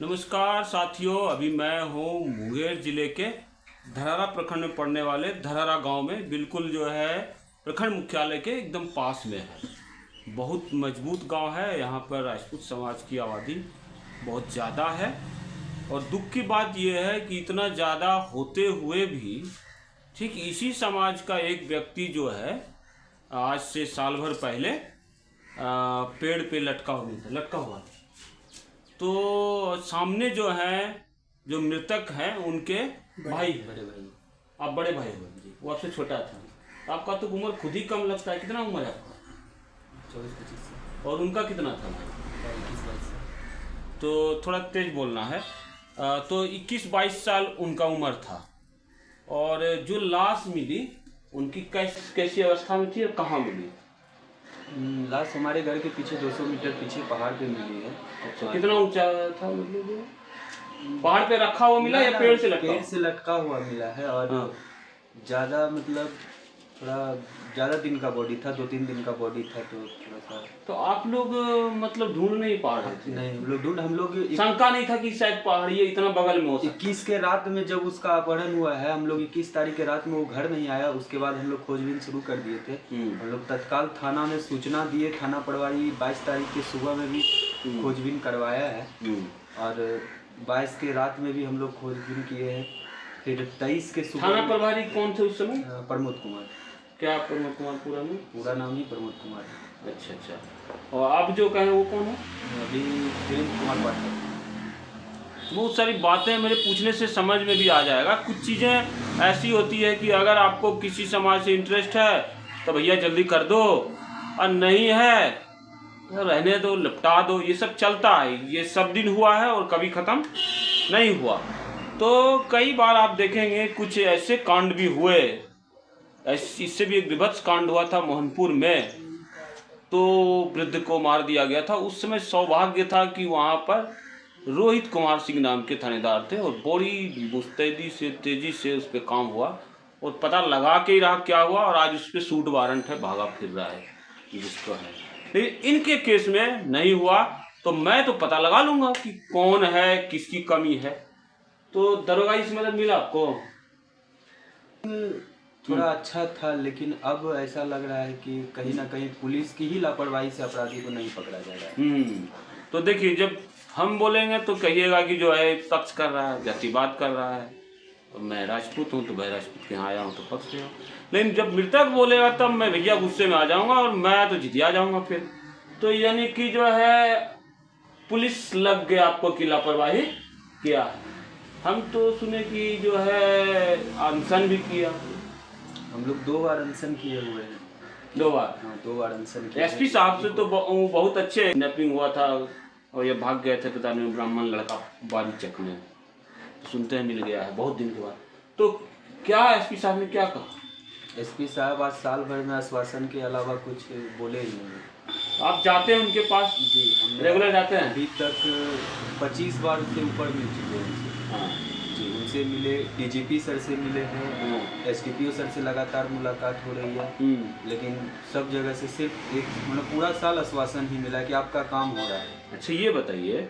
नमस्कार साथियों, अभी मैं हूँ मुंगेर जिले के धरारा प्रखंड में पड़ने वाले धरारा गांव में। बिल्कुल जो है प्रखंड मुख्यालय के एकदम पास में है। बहुत मजबूत गांव है। यहाँ पर राजपूत समाज की आबादी बहुत ज़्यादा है और दुख की बात यह है कि इतना ज़्यादा होते हुए भी ठीक इसी समाज का एक व्यक्ति जो है आज से साल भर पहले पेड़ पे लटका हुआ था। तो सामने जो है जो मृतक हैं उनके भाई, बड़े भाई हुए जी। वो आपसे छोटा था। आपका तो उम्र खुद ही कम लगता है। कितना उम्र है आपका? 24-25। और उनका कितना था? 21-22। तो थोड़ा तेज बोलना है। तो 21-22 साल उनका उम्र था। और जो लाश मिली उनकी कैसी अवस्था में थी और कहाँ मिली? लाश हमारे घर के पीछे 200 मीटर पीछे पहाड़ पे मिली है। अच्छा, कितना ऊंचा था? मतलब पहाड़ पे रखा हुआ मिला या पेड़ से लटका? पेड़ से लटका हुआ मिला है। और ज़्यादा मतलब थोड़ा ज़्यादा दिन का बॉडी था, 2-3 दिन का बॉडी था। तो थोड़ा सा तो आप लोग मतलब ढूंढ नहीं पा रहे थे? नहीं, हम लोग शंका नहीं था कि शायद पहाड़ी है इतना बगल में हो सकता? 21 के रात में जब उसका अपहरण हुआ है, हम लोग 21 तारीख के रात में वो घर नहीं आया। उसके बाद हम लोग खोजबीन शुरू कर दिए थे। हम लोग तत्काल थाना में सूचना दिए। थाना पटवारी 22 तारीख के सुबह में भी खोजबीन करवाया है और 22 के रात में भी हम लोग खोजबीन किए हैं। फिर 23 के सुबह। थाना प्रभारी कौन थे उस समय? प्रमोद कुमार। क्या प्रमोद कुमार पूरा नाम ही प्रमोद कुमार है। अच्छा। और आप जो कहें वो कौन है? अभी वीरेंद्र कुमार पाठक। बहुत सारी बातें मेरे पूछने से समझ में भी आ जाएगा। कुछ चीज़ें ऐसी होती है कि अगर आपको किसी समाज से इंटरेस्ट है तो भैया जल्दी कर दो, और नहीं है तो रहने दो, निपटा दो। ये सब चलता है। ये सब दिन हुआ है और कभी ख़त्म नहीं हुआ। तो कई बार आप देखेंगे कुछ ऐसे कांड भी हुए। इससे भी एक विभत्स कांड हुआ था मोहनपुर में। तो वृद्ध को मार दिया गया था। उस समय सौभाग्य था कि वहाँ पर रोहित कुमार सिंह नाम के थानेदार थे और बड़ी मुस्तैदी से तेजी से उस पर काम हुआ और पता लगा के ही रहा क्या हुआ। और आज उस पर सूट वारंट है, भागा फिर रहा है जिसको है। लेकिन इनके केस में नहीं हुआ तो मैं तो पता लगा लूँगा कि कौन है, किसकी कमी है। तो दरोगा इसमें मदद मिला आपको? थोड़ा अच्छा था, लेकिन अब ऐसा लग रहा है कि कहीं ना कहीं पुलिस की ही लापरवाही से अपराधी को नहीं पकड़ा जा रहा है। तो देखिए, जब हम बोलेंगे तो कहिएगा कि जो है पक्ष कर रहा है, जातिवाद कर रहा है। तो मैं राजपूत हूँ तो भाई राजपूत के यहाँ आया हूँ तो पक्ष हो। लेकिन जब मृतक बोलेगा तब मैं भैया गुस्से में आ जाऊँगा और मैं तो जितिया जाऊँगा फिर। तो यानी कि जो है पुलिस लग गया आपको कि लापरवाही किया है। हम तो सुने कि जो है अनशन भी किया। हम लोग 2 बार अनशन किए हुए हैं। 2 बार? हाँ, 2 बार अनशन किए। एसपी साहब से तो बहुत अच्छे किडनैपिंग हुआ था और ये भाग गए थे, पता नहीं ब्राह्मण लड़का बारी चक में। सुनते हैं मिल गया है बहुत दिन के बाद। तो क्या एसपी साहब ने क्या कहा? एसपी साहब आज साल भर में आश्वासन के अलावा कुछ बोले ही नहीं। आप जाते हैं उनके पास? जी, हम रेगुलर जाते हैं। अभी तक 25 बार उससे ऊपर मिल चुके हैं। हाँ जी, उनसे मिले, डीजीपी सर से मिले हैं, एसडीपीओ सर से लगातार मुलाकात हो रही है। लेकिन सब जगह से सिर्फ एक मतलब पूरा साल आश्वासन ही मिला कि आपका काम हो रहा है। अच्छा, ये बताइए,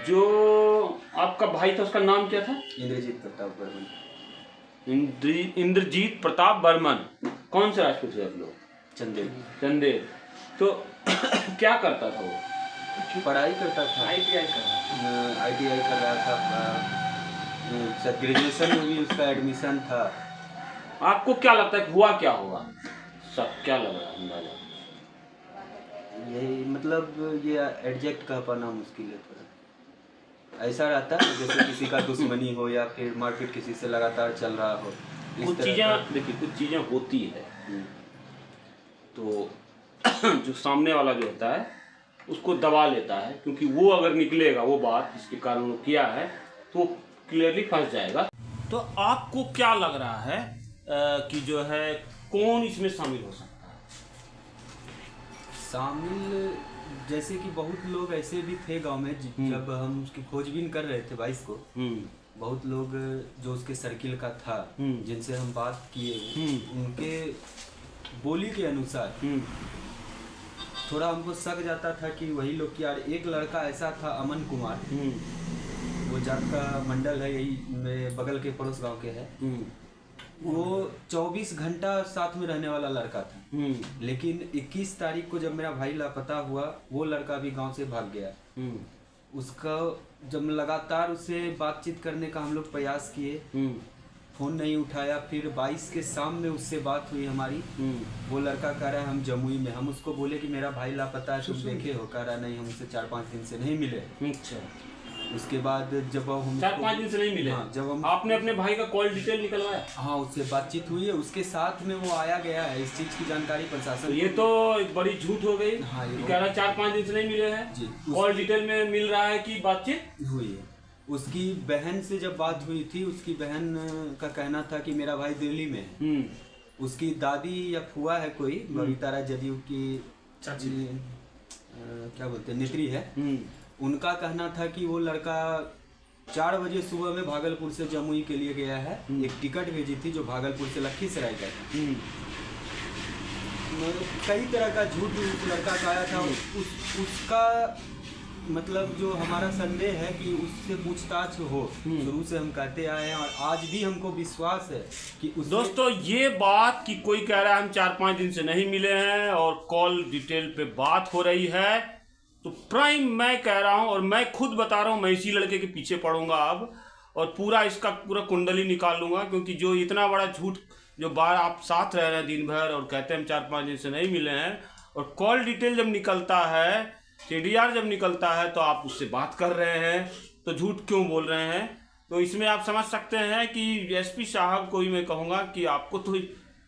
जो आपका भाई था उसका नाम क्या था? इंद्रजीत प्रताप बर्मन। इंद्रजीत प्रताप बर्मन। कौन से राजपूत थे आप लोग? चंदेल। तो क्या करता था वो? पढ़ाई करता था। ITI कर रहा था। ग्रेजुएशन में भी उसका एडमिशन था। आपको क्या लगता है हुआ क्या होगा? सब क्या लग रहा है अंदाजा? यही मतलब ये एडजेक्ट कह पाना मुश्किल है। थोड़ा ऐसा रहता है जैसे किसी का दुश्मनी हो या फिर मारपीट किसी से लगातार चल रहा हो। कुछ चीज़ें देखिए, कुछ चीज़ें होती है तो जो सामने वाला जो होता है उसको दबा लेता है, क्योंकि वो अगर निकलेगा वो बात जिसके कारण वो किया है तो क्लियरली फंस जाएगा। तो आपको क्या लग रहा है कि जो है कौन इसमें शामिल हो सकता है? शामिल जैसे कि बहुत लोग ऐसे भी थे गांव में। जब हम उसकी खोजबीन कर रहे थे 22 को, बहुत लोग जो उसके सर्किल का था जिनसे हम बात किए, उनके बोली के अनुसार थोड़ा हमको शक जाता था कि वही लोग। यार एक लड़का ऐसा था अमन कुमार, वो जाट का मंडल है, यही मेरे बगल के पड़ोस गांव के है। वो 24 घंटा साथ में रहने वाला लड़का था। लेकिन 21 तारीख को जब मेरा भाई लापता हुआ, वो लड़का भी गांव से भाग गया। उसका जब लगातार उससे बातचीत करने का हम लोग प्रयास किए, फोन नहीं उठाया। फिर 22 के शाम में उससे बात हुई हमारी। वो लड़का कह रहा है हम जमुई में। हम उसको बोले कि मेरा भाई लापता है, तुम देखे हो? कह रहा नहीं, हम उससे 4-5 दिन से नहीं मिले। अच्छा। उसके बाद जब हम 4-5 दिन से नहीं मिले। हाँ, जब हम आपने अपने भाई का कॉल डिटेल निकलवाया? हाँ, उससे बातचीत हुई है, उसके साथ में वो आया गया है। इस चीज की जानकारी प्रशासन तो ये तो एक बड़ी झूठ हो गई। हाँ, ये कह रहा 4-5 दिन से नहीं मिले हैं जी। कॉल डिटेल में मिल रहा है कि बातचीत हुई है। उसकी बहन से जब बात हुई थी, उसकी बहन का कहना था कि मेरा भाई दिल्ली में है। उसकी दादी या फुआ है कोई, बबीता राय जदयू की चाची, क्या बोलते हैं, नेत्री है। उनका कहना था कि वो लड़का 4 बजे सुबह में भागलपुर से जमुई के लिए गया है। एक टिकट भेजी थी जो भागलपुर से लखीसराय गया था। कई तरह का झूठ उस लड़का का आया था। उसका मतलब जो हमारा संदेह है कि उससे पूछताछ हो, शुरू से हम कहते आए हैं और आज भी हमको विश्वास है कि दोस्तों ये बात कि कोई कह रहा है हम 4-5 दिन से नहीं मिले हैं और कॉल डिटेल पे बात हो रही है, तो प्राइम मैं कह रहा हूं और मैं खुद बता रहा हूं, मैं इसी लड़के के पीछे पड़ूंगा अब और पूरा इसका पूरा कुंडली निकाल लूंगा। क्योंकि जो इतना बड़ा झूठ, जो बार आप साथ रह रहे हैं दिन भर और कहते हैं हम 4-5 दिन से नहीं मिले हैं, और कॉल डिटेल जब निकलता है, CDR जब निकलता है, तो आप उससे बात कर रहे हैं, तो झूठ क्यों बोल रहे हैं? तो इसमें आप समझ सकते हैं कि SP साहब को ही मैं कहूँगा कि आपको तो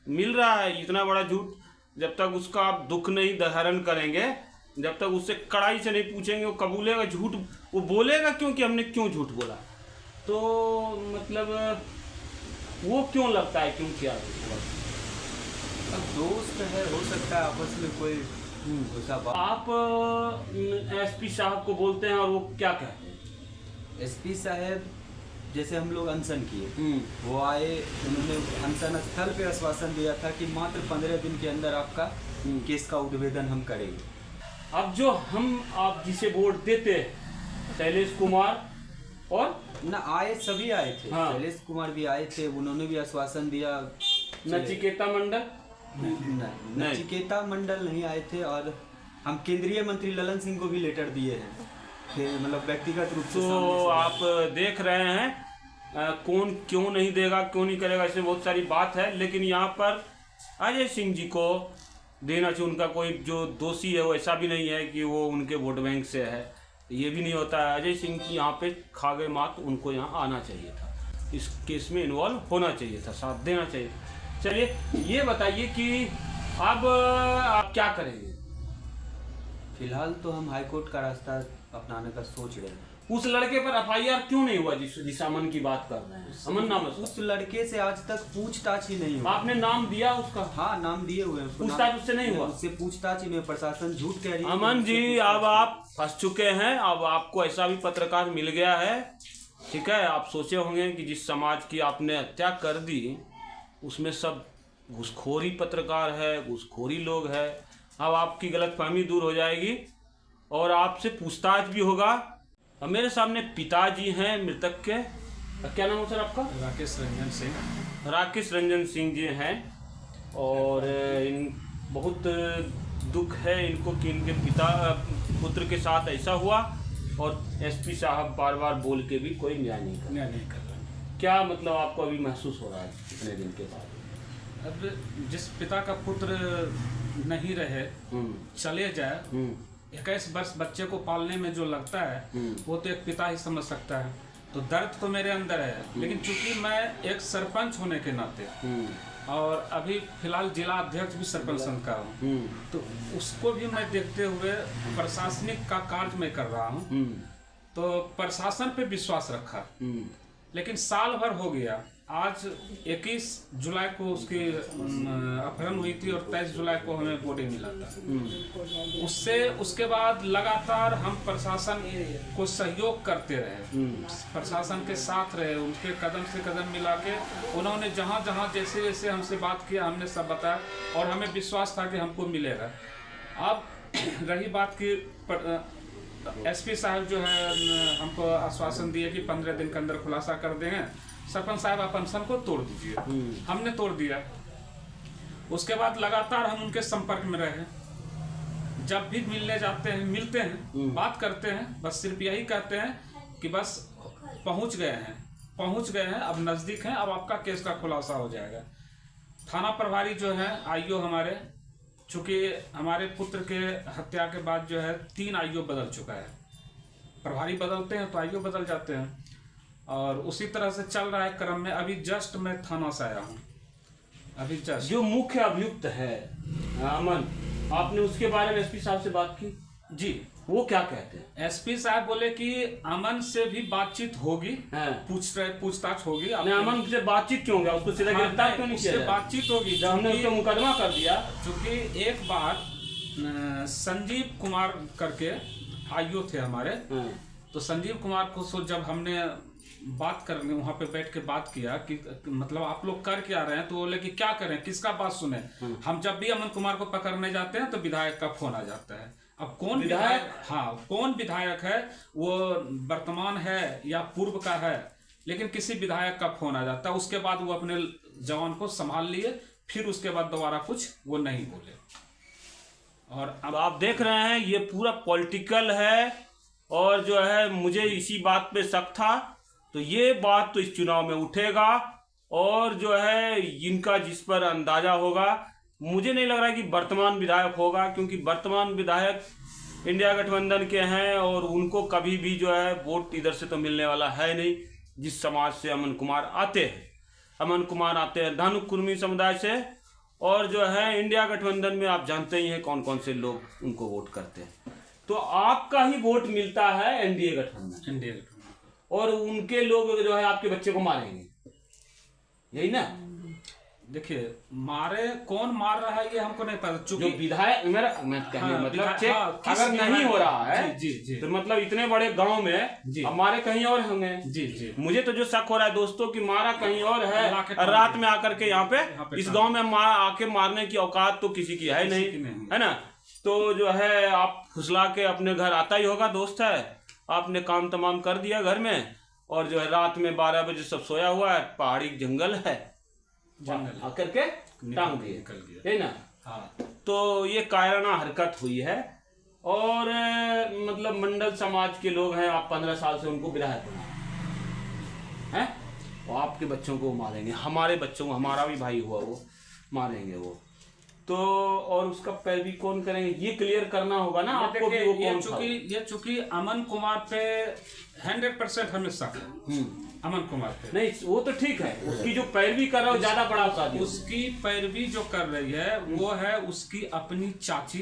मिल रहा है इतना बड़ा झूठ। जब तक उसका आप दुख नहीं धारण करेंगे, जब तक उससे कड़ाई से नहीं पूछेंगे, वो कबूलेगा झूठ, वो बोलेगा क्यों कि हमने क्यों झूठ बोला। तो मतलब वो क्यों लगता है, क्यों किया? दोस्त है, हो सकता है आपस में कोई वैसा बात। आप SP साहब को बोलते हैं और वो क्या कहते हैं? SP साहब जैसे हम लोग अनशन किए, वो आए, उन्होंने अनशन स्थल पे आश्वासन दिया था कि मात्र 15 दिन के अंदर आपका केस का उद्भेदन हम करेंगे। अब जो आप जिसे वोट देते हैं, शैलेश कुमार और ना आए, सभी आए थे। हाँ। शैलेश कुमार भी आए थे, उन्होंने भी आश्वासन दिया। नचिकेता मंडल नहीं, नचिकेता मंडल नहीं आए थे। और हम केंद्रीय मंत्री ललन सिंह को भी लेटर दिए हैं, मतलब व्यक्तिगत रूप से। तो आप देख रहे हैं कौन क्यों नहीं देगा, क्यों नहीं करेगा, इसमें बहुत सारी बात है। लेकिन यहाँ पर अजय सिंह जी को देना चाहिए। उनका कोई जो दोषी है वो ऐसा भी नहीं है कि वो उनके वोट बैंक से है, ये भी नहीं होता है। अजय सिंह की यहाँ पे खा गए मात, उनको यहाँ आना चाहिए था, इस केस में इन्वॉल्व होना चाहिए था, साथ देना चाहिए था। चलिए ये बताइए कि अब आप क्या करेंगे? फिलहाल तो हम हाईकोर्ट का रास्ता अपनाने का सोच रहे हैं। उस लड़के पर FIR क्यों नहीं हुआ जिस अमन की बात कर रहे हैं? अमन नाम है उसका। उस लड़के से आज तक पूछताछ ही नहीं हुआ। आपने नाम दिया उसका? हाँ, नाम दिए हुए हैं। पूछताछ उससे नहीं हुआ? उससे पूछताछ ही नहीं। प्रशासन झूठ कह रही है। अमन जी अब आप फंस चुके हैं। अब आपको ऐसा भी पत्रकार मिल गया है, ठीक है? आप सोचे होंगे कि जिस समाज की आपने हत्या कर दी उसमें सब घूसखोरी पत्रकार है, घूसखोरी लोग है। अब आपकी गलतफहमी दूर हो जाएगी और आपसे पूछताछ भी होगा। अब मेरे सामने पिताजी हैं मृतक के, क्या नाम है सर आपका? राकेश रंजन सिंह। राकेश रंजन सिंह जी हैं और इन बहुत दुख है इनको कि इनके पुत्र के साथ ऐसा हुआ और SP साहब बार बार बोल के भी कोई न्याय नहीं कर रहा। क्या मतलब आपको अभी महसूस हो रहा है इतने दिन के बाद? अब जिस पिता का पुत्र नहीं रहे, चले जाए, 21 वर्ष बच्चे को पालने में जो लगता है वो तो एक पिता ही समझ सकता है। तो दर्द तो मेरे अंदर है, लेकिन चूंकि मैं एक सरपंच होने के नाते और अभी फिलहाल जिला अध्यक्ष भी सरपंच संघ का हूँ, तो उसको भी मैं देखते हुए प्रशासनिक का कार्य मैं कर रहा हूँ। तो प्रशासन पे विश्वास रखा, लेकिन साल भर हो गया। आज 21 जुलाई को उसकी अपहरण हुई थी और 23 जुलाई को हमें बॉडी मिला था। उसके बाद लगातार हम प्रशासन को सहयोग करते रहे, प्रशासन के साथ रहे, उनके कदम से कदम मिला के उन्होंने जहाँ जहाँ जैसे जैसे हमसे बात किया हमने सब बताया और हमें विश्वास था कि हमको मिलेगा। अब रही बात की एसपी साहब जो है हमको आश्वासन दिए कि 15 दिन के अंदर खुलासा कर देंगे। सरपंच साहब आप अनशन को तोड़ दीजिए। हमने तोड़ दिया। उसके बाद लगातार हम उनके संपर्क में रहे। जब भी मिलने जाते हैं, मिलते हैं, बात करते हैं, बस सिर्फ यही कहते हैं कि बस पहुंच गए हैं, अब नज़दीक हैं, अब आपका केस का खुलासा हो जाएगा। थाना प्रभारी जो है आईओ हमारे, चूँकि हमारे पुत्र के हत्या के बाद जो है 3 आईओ बदल चुका है। प्रभारी बदलते हैं तो आईओ बदल जाते हैं, और उसी तरह से चल रहा है क्रम में। अभी जस्ट मैं थाना से आया हूँ, अभी जस्ट। जो मुख्य अभियुक्त है अमन, आपने उसके बारे में एसपी साहब से बात की? जी। वो क्या कहते हैं? एसपी साहब बोले कि अमन से भी बातचीत होगी, पूछताछ होगी। अमन से बातचीत क्यों होगा? उसको सीधा गिरफ्तार क्यों नहीं किया? उससे बातचीत होगी जब हमने उसको मुकदमा कर दिया। क्योंकि एक बार संजीव कुमार करके आईओ थे हमारे, तो संजीव कुमार को जब हमने बात करने वहाँ पे बैठ के बात किया कि मतलब आप लोग कर क्या रहे हैं, तो बोले कि क्या करें, किसका बात सुने। हम जब भी अमन कुमार को पकड़ने जाते हैं तो विधायक का फोन आ जाता है। अब कौन विधायक, हाँ कौन विधायक है, वो वर्तमान है या पूर्व का है, लेकिन किसी विधायक का फोन आ जाता है। उसके बाद वो अपने जवान को संभाल लिए, फिर उसके बाद दोबारा कुछ वो नहीं बोले। और अब आप देख रहे हैं ये पूरा पॉलिटिकल है, और जो है मुझे इसी बात पे शक था, तो ये बात तो इस चुनाव में उठेगा, और जो है इनका जिस पर अंदाजा होगा, मुझे नहीं लग रहा है कि वर्तमान विधायक होगा, क्योंकि वर्तमान विधायक इंडिया गठबंधन के हैं, और उनको कभी भी जो है वोट इधर से तो मिलने वाला है नहीं। जिस समाज से अमन कुमार आते हैं धानुक कुर्मी समुदाय से, और जो है इंडिया गठबंधन में आप जानते ही हैं कौन कौन से लोग उनको वोट करते हैं। तो आपका ही वोट मिलता है एनडीए गठबंधन, और उनके लोग जो है आपके बच्चे को मारेंगे, यही ना? देखिए, कौन मार रहा है ये हमको नहीं पता। जो विधायक मैं कहने मतलब चेक अगर नहीं हो रहा है जी, तो मतलब इतने बड़े गांव में हमारे कहीं और होंगे। जी। मुझे तो जो शक हो रहा है दोस्तों कि मारा कहीं और है, रात में आकर के यहाँ पे इस गांव में आके मारने की औकात तो किसी की है नहीं, है ना? तो जो है आप फुसला के अपने घर आता ही होगा, दोस्त है, आपने काम तमाम कर दिया घर में, और जो है रात में 12 बजे सब सोया हुआ है, पहाड़ी जंगल है, आकर के टांग दिए, है ना? हाँ। तो ये कायराना हरकत हुई है, और मतलब मंडल समाज के लोग हैं, आप 15 साल से उनको विधायक बना हैं, और आपके बच्चों को मारेंगे, हमारे बच्चों को, हमारा भी भाई हुआ वो मारेंगे वो, तो और उसका पैरवी कौन करेंगे, ये क्लियर करना होगा ना आपको कि वो कौन था। ये चूंकि अमन कुमार पे 100% हमें शक है। अमन कुमार पे नहीं, वो तो ठीक है, उसकी जो पैरवी कर रहा है ज्यादा बड़ा अपराधी, उसकी पैरवी जो कर रही है वो है उसकी अपनी चाची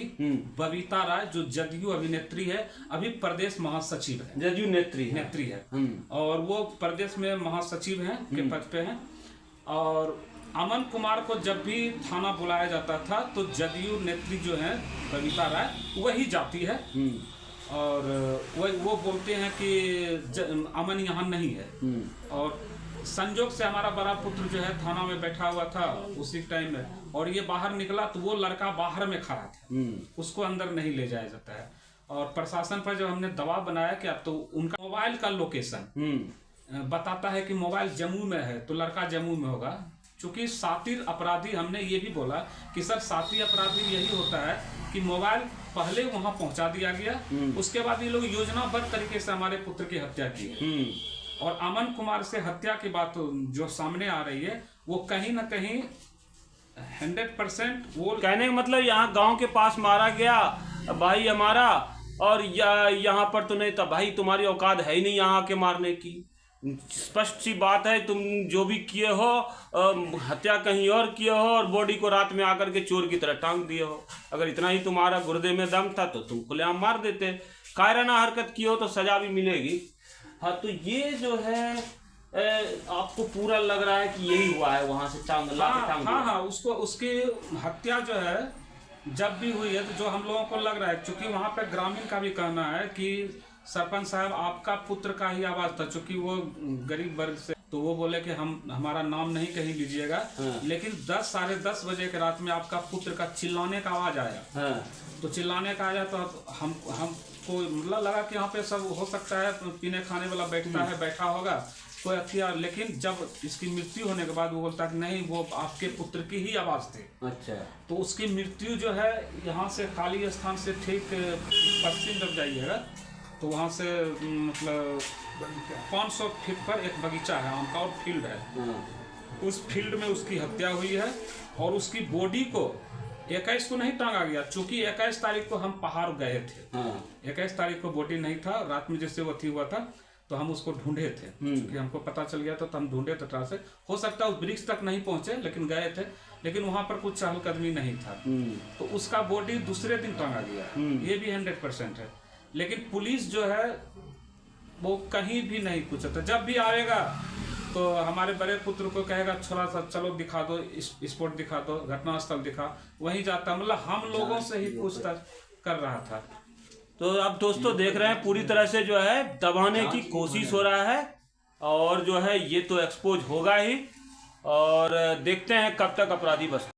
बबीता राय, जो जदयू अभिनेत्री है, अभी प्रदेश महासचिव है, जदयू नेत्री है, और वो प्रदेश में महासचिव हैं के पद पे हैं। और अमन कुमार को जब भी थाना बुलाया जाता था तो जदयू नेत्री जो है बबीता राय वही जाती है, और वो बोलते हैं कि अमन यहाँ नहीं है। और संजोग से हमारा बड़ा पुत्र जो है थाना में बैठा हुआ था उसी टाइम में, और ये बाहर निकला तो वो लड़का बाहर में खड़ा था, उसको अंदर नहीं ले जाया जाता है। और प्रशासन पर जब हमने दबाव बनाया कि अब तो उनका मोबाइल का लोकेशन बताता है कि मोबाइल जम्मू में है, तो लड़का जम्मू में होगा। चूंकि सातिर अपराधी, हमने ये भी बोला कि सर सातिर अपराधी यही होता है कि मोबाइल पहले वहां पहुंचा दिया गया, उसके बाद ये लोग योजनाबद्ध तरीके से हमारे पुत्र की हत्या की है। और अमन कुमार से हत्या की बात जो सामने आ रही है वो कहीं ना कहीं 100% वो कहने का मतलब यहाँ गांव के पास मारा गया भाई हमारा, और यहाँ पर तो नहीं था भाई, तुम्हारी औकात है ही नहीं यहाँ आके मारने की। स्पष्ट सी बात है, तुम जो भी किए हो हत्या कहीं और किए हो, और बॉडी को रात में आकर के चोर की तरह टांग दिए हो। अगर इतना ही तुम्हारा गुर्दे में दम था तो तुम खुलेआम मार देते। कायराना हरकत की हो तो सजा भी मिलेगी। हाँ, तो ये जो है आपको पूरा लग रहा है कि यही हुआ है, वहां से टांग टांग। हाँ, उसकी हत्या जो है जब भी हुई है, तो जो हम लोगों को लग रहा है, चूंकि वहाँ पे ग्रामीण का भी कहना है कि सरपंच साहब आपका पुत्र का ही आवाज था, चूंकि वो गरीब वर्ग से, तो वो बोले कि हमारा नाम नहीं कहीं लीजिएगा। लेकिन 10 साढ़े 10 बजे के रात में आपका पुत्र का चिल्लाने का आवाज आया। तो चिल्लाने का आया तो हम कोई मतलब लगा कि यहाँ पे सब हो सकता है, पीने खाने वाला बैठा होगा कोई हथियार, लेकिन जब इसकी मृत्यु होने के बाद वो बोलता कि नहीं वो आपके पुत्र की ही आवाज़ थी। अच्छा। तो उसकी मृत्यु जो है यहाँ से काली स्थान से ठीक पश्चिम जब जाइएगा तो वहाँ से मतलब 500 फीट पर एक बगीचा है आम का और फील्ड है, उस फील्ड में उसकी हत्या हुई है। और उसकी बॉडी को 21 को नहीं टांगा गया, चूंकि 21 तारीख को हम पहाड़ गए थे। 21 तारीख को बॉडी नहीं था, रात में जैसे वो हुआ था तो हम उसको ढूंढे थे, क्योंकि हमको पता चल गया था तो हम ढूंढे थे ट्रांस से। हो सकता है उस वृक्ष तक नहीं पहुंचे लेकिन गए थे, लेकिन वहां पर कुछ चहलकदमी नहीं था। तो उसका बॉडी दूसरे दिन टांगा गया, ये भी 100% है। लेकिन पुलिस जो है वो कहीं भी नहीं पूछता, जब भी आएगा तो हमारे बड़े पुत्र को कहेगा थोड़ा सा चलो दिखा दो, स्पॉट दिखा दो, घटनास्थल दिखा, वहीं जाता, मतलब हम लोगों से ही पूछताछ कर रहा था। तो अब दोस्तों देख रहे हैं पूरी तरह से जो है दबाने की कोशिश हो रहा है, और जो है ये तो एक्सपोज होगा ही, और देखते हैं कब तक अपराधी बचते हैं।